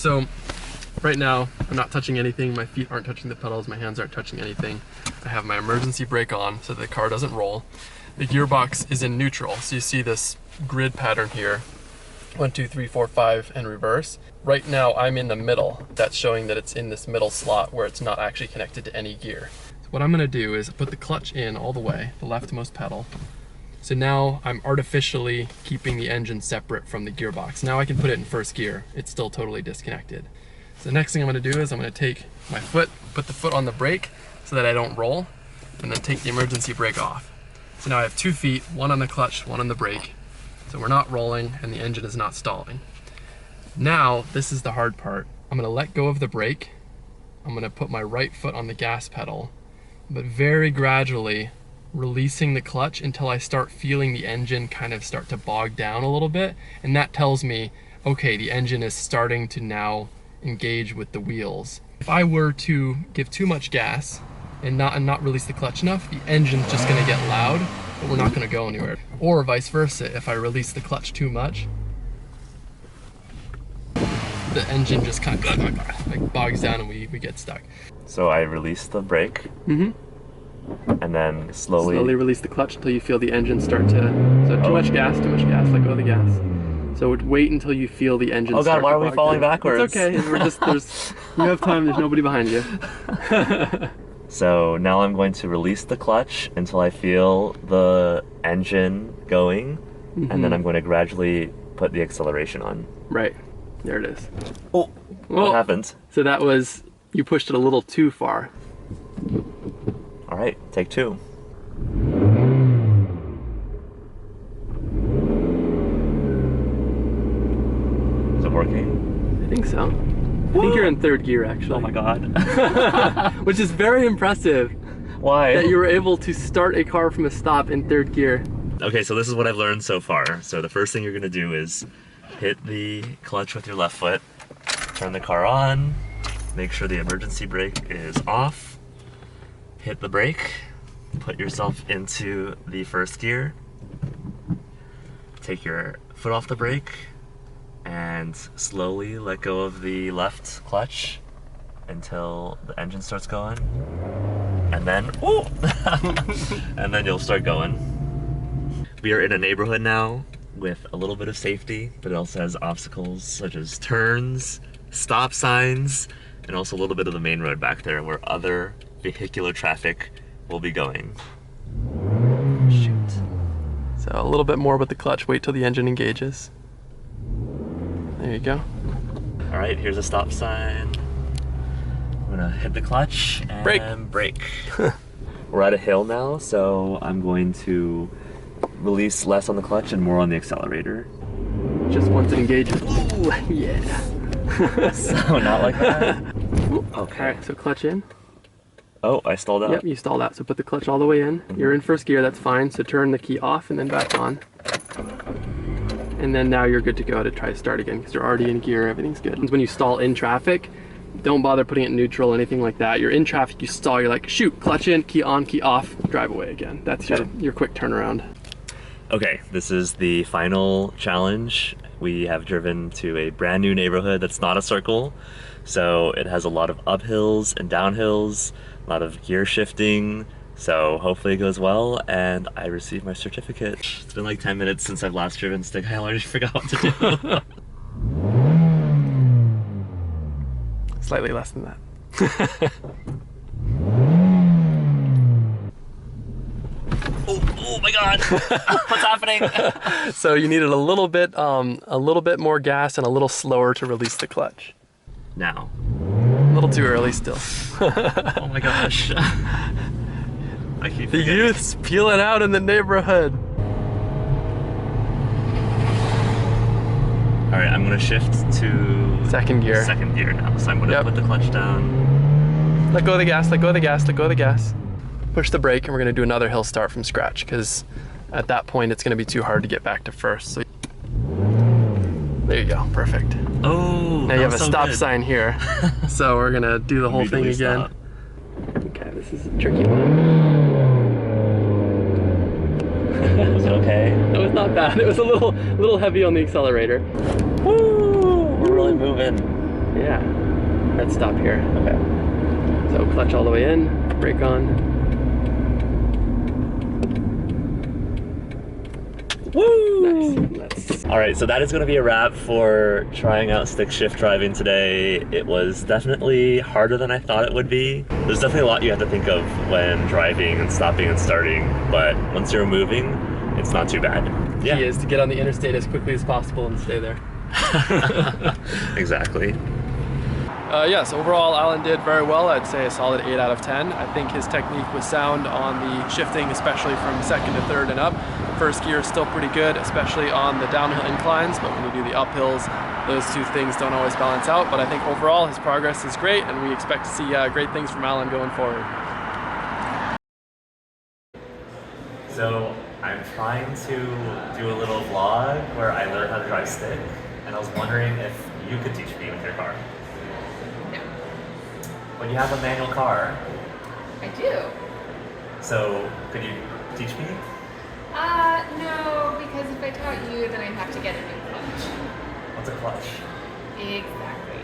so right now I'm not touching anything. My feet aren't touching the pedals. My hands aren't touching anything. I have my emergency brake on so the car doesn't roll. The gearbox is in neutral. So you see this grid pattern here. 1, 2, 3, 4, 5, and reverse. Right now I'm in the middle. That's showing that it's in this middle slot where it's not actually connected to any gear. So what I'm gonna do is put the clutch in all the way, the leftmost pedal. So now I'm artificially keeping the engine separate from the gearbox. Now I can put it in first gear. It's still totally disconnected. So the next thing I'm gonna do is I'm gonna take my foot, put the foot on the brake so that I don't roll, and then take the emergency brake off. So now I have 2 feet, one on the clutch, one on the brake. So we're not rolling and the engine is not stalling. Now, this is the hard part. I'm gonna let go of the brake. I'm gonna put my right foot on the gas pedal, but very gradually releasing the clutch until I start feeling the engine kind of start to bog down a little bit. And that tells me, okay, the engine is starting to now engage with the wheels. If I were to give too much gas and not release the clutch enough, the engine's just gonna get loud, but we're not gonna go anywhere. Or vice versa, if I release the clutch too much, the engine just kind of like bogs down and we get stuck. So I release the brake, and then slowly release the clutch until you feel the engine start to, so too much gas, let go of the gas. So wait until you feel the engine start to bog down. Oh God, why are we falling backwards? It's okay, we're just, you have time, there's nobody behind you. So now I'm going to release the clutch until I feel the engine going, and then I'm going to gradually put the acceleration on. Right, there it is. Oh, what happened? So that was, you pushed it a little too far. All right, take 2. Is it working? I think so. I think you're in 3rd gear, actually. Oh my God. Which is very impressive. Why? That you were able to start a car from a stop in 3rd gear. Okay, so this is what I've learned so far. So the first thing you're gonna do is hit the clutch with your left foot, turn the car on, make sure the emergency brake is off, hit the brake, put yourself into the 1st gear, take your foot off the brake, and slowly let go of the left clutch until the engine starts going, and then and then you'll start going. We are in a neighborhood now with a little bit of safety, but it also has obstacles such as turns, stop signs, and also a little bit of the main road back there where other vehicular traffic will be going. Shoot. So a little bit more with the clutch, wait till the engine engages. There you go. All right, here's a stop sign. I'm gonna hit the clutch and brake. We're at a hill now, so I'm going to release less on the clutch and more on the accelerator. Just once it engages. Ooh, yeah. So not like that. Okay. All right, so clutch in. Oh, I stalled out. Yep, you stalled out. So put the clutch all the way in. You're in 1st gear, that's fine. So turn the key off and then back on. And then now you're good to go to try to start again because you're already in gear, everything's good. When you stall in traffic, don't bother putting it in neutral, anything like that. You're in traffic, you stall, you're like, shoot, clutch in, key on, key off, drive away again. That's your quick turnaround. Okay, this is the final challenge. We have driven to a brand new neighborhood that's not a circle. So it has a lot of uphills and downhills, a lot of gear shifting. So hopefully it goes well and I receive my certificate. It's been like 10 minutes since I've last driven stick. I already forgot what to do. Slightly less than that. Oh my God, what's happening? So you needed a little bit more gas and a little slower to release the clutch. Now. A little too early still. Oh my gosh. I keep the forgetting. youth's peeling out in the neighborhood. All right, I'm gonna shift to 2nd gear. 2nd gear now. So I'm gonna put the clutch down. Let go of the gas, let go of the gas, let go of the gas. Push the brake and we're gonna do another hill start from scratch because at that point it's gonna be too hard to get back to 1st. So there you go, perfect. Oh, now you have a stop sign here. So we're gonna do the whole thing again. Stop. Okay, this is a tricky one. Was it okay? It was not bad. It was a little heavy on the accelerator. Woo! We're really moving. Yeah. Let's stop here. Okay. So clutch all the way in, brake on. Woo! Nice. All right, so that is going to be a wrap for trying out stick shift driving today. It was definitely harder than I thought it would be. There's definitely a lot you have to think of when driving and stopping and starting, but once you're moving, it's not too bad. Key is to get on the interstate as quickly as possible and stay there. Exactly. Yes, overall Alan did very well. I'd say a solid 8 out of 10. I think his technique was sound on the shifting, especially from second to third and up. First gear is still pretty good, especially on the downhill inclines, but when you do the uphills, those two things don't always balance out. But I think overall his progress is great, and we expect to see great things from Alan going forward. So I'm trying to do a little vlog where I learn how to drive stick, and I was wondering if you could teach me with your car. No. But you have a manual car, I do. so could you teach me? No, because if I taught you, then I'd have to get a new clutch. What's a clutch? Exactly.